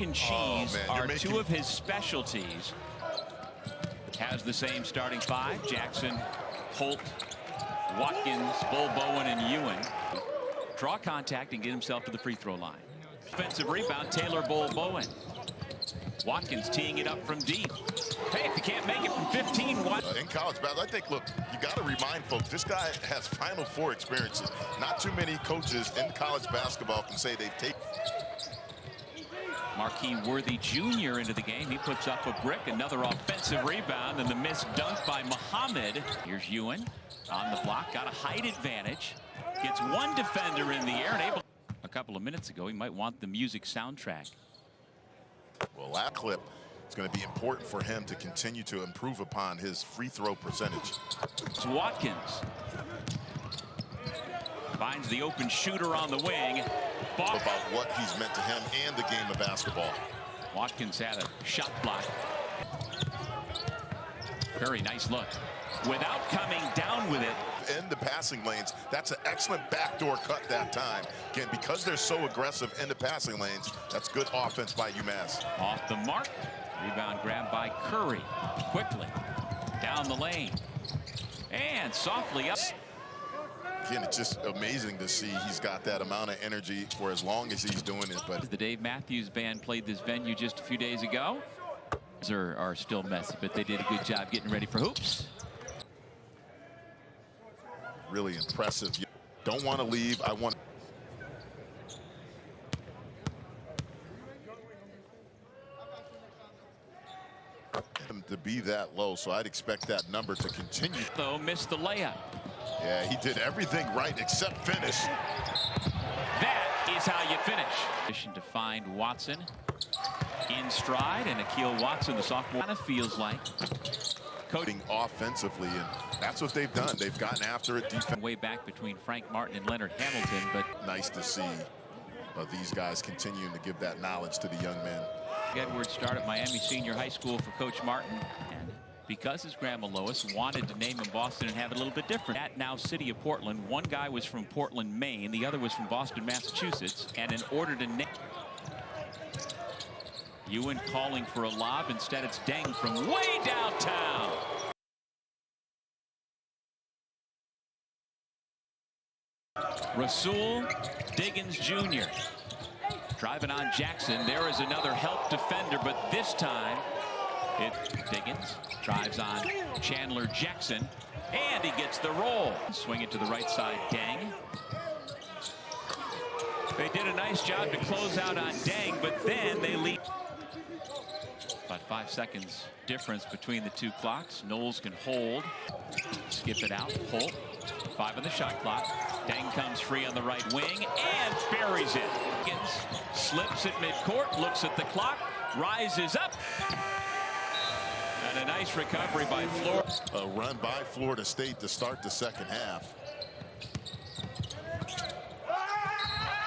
and cheese are two of his specialties. Has the same starting five: Jackson, Holt, Watkins, Bull Bowen, and Ewan. Draw contact and get himself to the free throw line. Offensive rebound, Taylor Bull Bowen. Watkins teeing it up from deep. Hey, if you can't make it from 15, what? In college basketball, I think, look, you got to remind folks, this guy has Final Four experiences. Not too many coaches in college basketball can say they've taken. Marquis Worthy Jr. into the game. He puts up a brick, another offensive rebound, and the missed dunk by Muhammad. Here's Ewan on the block, got a height advantage. Gets one defender in the air and able. A couple of minutes ago, he might want the music soundtrack. Well, that clip is going to be important for him to continue to improve upon his free throw percentage. It's Watkins. Finds the open shooter on the wing. About what he's meant to him and the game of basketball. Watkins had a shot block. Very nice look. Without coming down with it. In the passing lanes, that's an excellent backdoor cut that time. Again, because they're so aggressive in the passing lanes, that's good offense by UMass. Off the mark. Rebound grabbed by Curry. Quickly. Down the lane. And softly up. Again, it's just amazing to see he's got that amount of energy for as long as he's doing it. But the Dave Matthews Band played this venue just a few days ago. Are still messy, but they did a good job getting ready for hoops. Really impressive. You don't want to leave. I want him to be that low, so I'd expect that number to continue. Though missed the layup. Yeah, he did everything right except finish. That is how you finish. To find Watson in stride, and Akil Watson, the sophomore, kind of feels like coding offensively, and that's what they've done. They've gotten after it defense. Way back between Frank Martin and Leonard Hamilton, but nice to see these guys continuing to give that knowledge to the young men. Edwards started at Miami Senior High School for Coach Martin, and because his grandma Lois wanted to name him Boston and have it a little bit different. At now City of Portland, one guy was from Portland, Maine, the other was from Boston, Massachusetts, and in order to name Ewan calling for a lob, instead it's Deng from way downtown. Rasul Diggins Jr. driving on Jackson. There is another help defender, but this time Diggins drives on Chandler Jackson, and he gets the roll. Swing it to the right side, Deng. They did a nice job to close out on Deng, but then they lead. About 5 seconds difference between the two clocks. Knowles can hold, skip it out. Holt, 5 on the shot clock. Deng comes free on the right wing and buries it. Diggins slips at midcourt, looks at the clock, rises up. And a nice recovery by Florida. A run by Florida State to start the second half.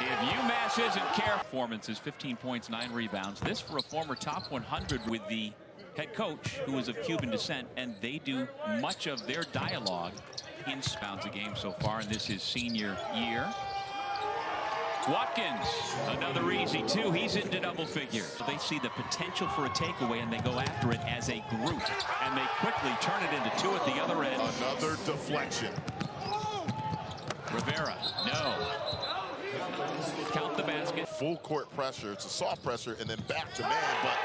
If UMass isn't careful, performances, 15 points, 9 rebounds. This for a former top 100 with the head coach, who is of Cuban descent, and they do much of their dialogue in pounds a game so far, and this is senior year. Watkins, another easy two. He's into double figures. They see the potential for a takeaway, and they go after it as a group, and they quickly turn it into 2 at the other end. Another deflection. Rivera, no. Count the basket. Full court pressure. It's a soft pressure, and then back to man, but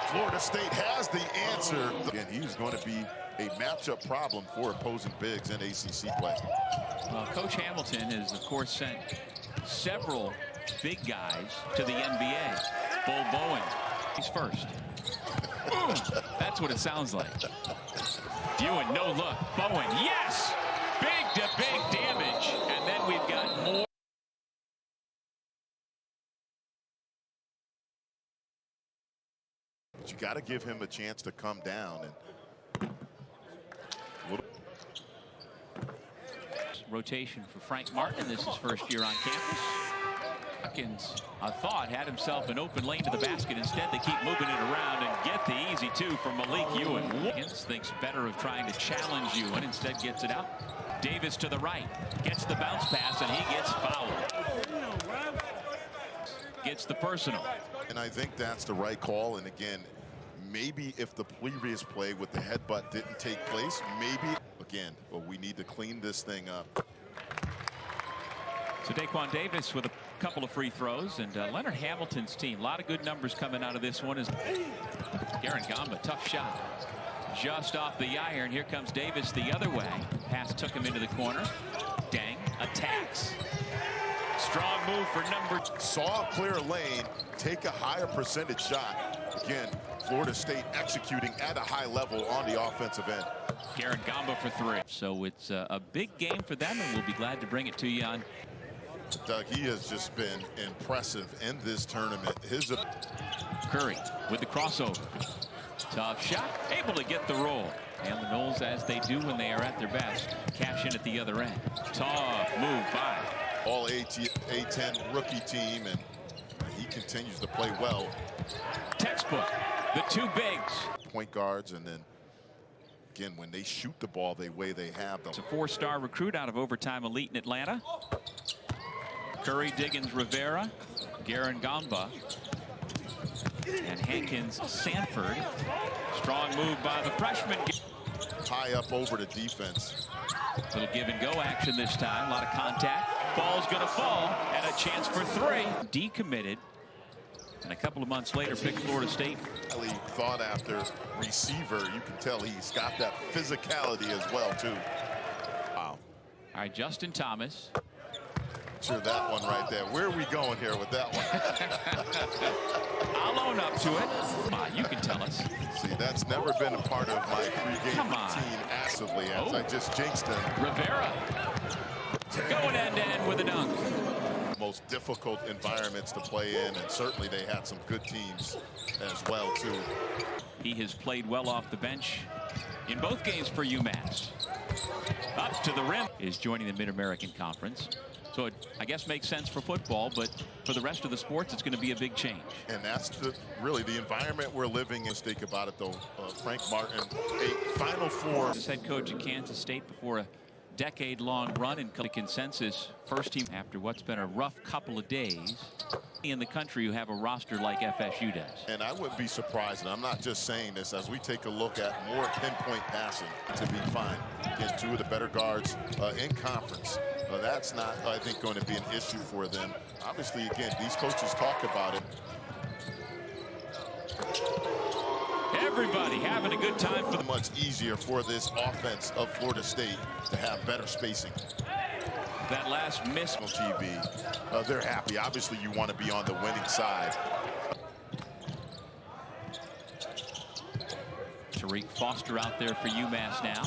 Florida State has the answer. Again, he's going to be a matchup problem for opposing bigs in ACC play. Coach Hamilton has, of course, sent several big guys to the NBA. Bull Bowen, he's first. Boom! That's what it sounds like. Ewan, no look. Bowen, yes! Big to big damage. And then we've got more. But you got to give him a chance to come down. And rotation for Frank Martin. This is first year on campus. Watkins, I thought, had himself an open lane to the basket. Instead, they keep moving it around and get the easy 2 from Malik Ewan. Watkins thinks better of trying to challenge Ewan, instead gets it out. Davis to the right, gets the bounce pass, and he gets fouled. gets the personal. And I think that's the right call. And again, maybe if the previous play with the headbutt didn't take place, maybe again, but we need to clean this thing up. So Daquan Davis with a couple of free throws, and Leonard Hamilton's team, a lot of good numbers coming out of this one. Is Garen Gamba, tough shot, just off the iron. Here comes Davis the other way. Pass took him into the corner. Dang attacks. Strong move for number. Saw a clear lane, take a higher percentage shot. Again, Florida State executing at a high level on the offensive end. Garen Gamba for three. So it's a big game for them, and we'll be glad to bring it to you on. Doug, he has just been impressive in this tournament. Curry with the crossover. Tough shot, able to get the roll. And the Noles, as they do when they are at their best, cash in at the other end. Tough move by. All A10 rookie team, and he continues to play well. Textbook, the two bigs. Point guards, and then again, when they shoot the ball the way they have them. It's a four-star recruit out of Overtime Elite in Atlanta. Curry, Diggins, Rivera, Garen Gamba, and Hankins, Sanford. Strong move by the freshman. High up over the defense. Little give and go action this time. A lot of contact. Ball's going to fall, and a chance for three. Decommitted, and a couple of months later picked Florida State. Highly thought after receiver. You can tell he's got that physicality as well too. Wow. All right, Justin Thomas. Sure, that one right there. Where are we going here with that one? I'll own up to it. You can tell us. See, that's never been a part of my pregame routine actively, as I just jinxed him. Rivera going end-to-end with a dunk. Most difficult environments to play in, and certainly they had some good teams as well too. He has played well off the bench in both games for UMass. Up to the rim. Is joining the Mid-American Conference. So it, I guess, makes sense for football, but for the rest of the sports, it's going to be a big change. And that's really the environment we're living in. Think about it, though. Frank Martin, a Final Four. As head coach at Kansas State before a decade-long run in consensus first team after what's been a rough couple of days in the country who have a roster like FSU does. And I wouldn't be surprised, and I'm not just saying this, as we take a look at more pinpoint passing to be fine. Again, two of the better guards in conference. That's not, I think, going to be an issue for them. Obviously, again, these coaches talk about it. Everybody having a good time. For much easier for this offense of Florida State to have better spacing. That last miss on TV, they're happy. Obviously, you want to be on the winning side. Tariq Foster out there for UMass now.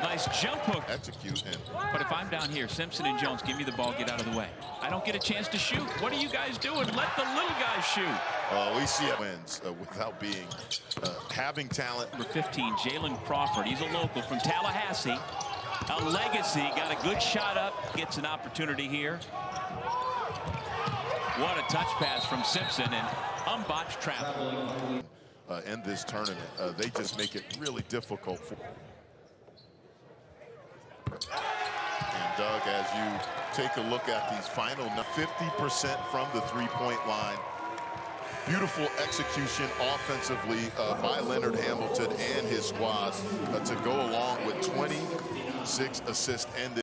Nice jump hook. Execute him. But if I'm down here, Simpson and Jones, give me the ball, get out of the way. I don't get a chance to shoot. What are you guys doing? Let the little guys shoot. We see it wins without being, having talent. Number 15, Jalen Crawford. He's a local from Tallahassee. A legacy, got a good shot up, gets an opportunity here. What a touch pass from Simpson, and unbotched traffic. In this tournament, they just make it really difficult for. And Doug, as you take a look at these final 50% from the three-point line. Beautiful execution offensively by Leonard Hamilton and his squad to go along with 26 assists and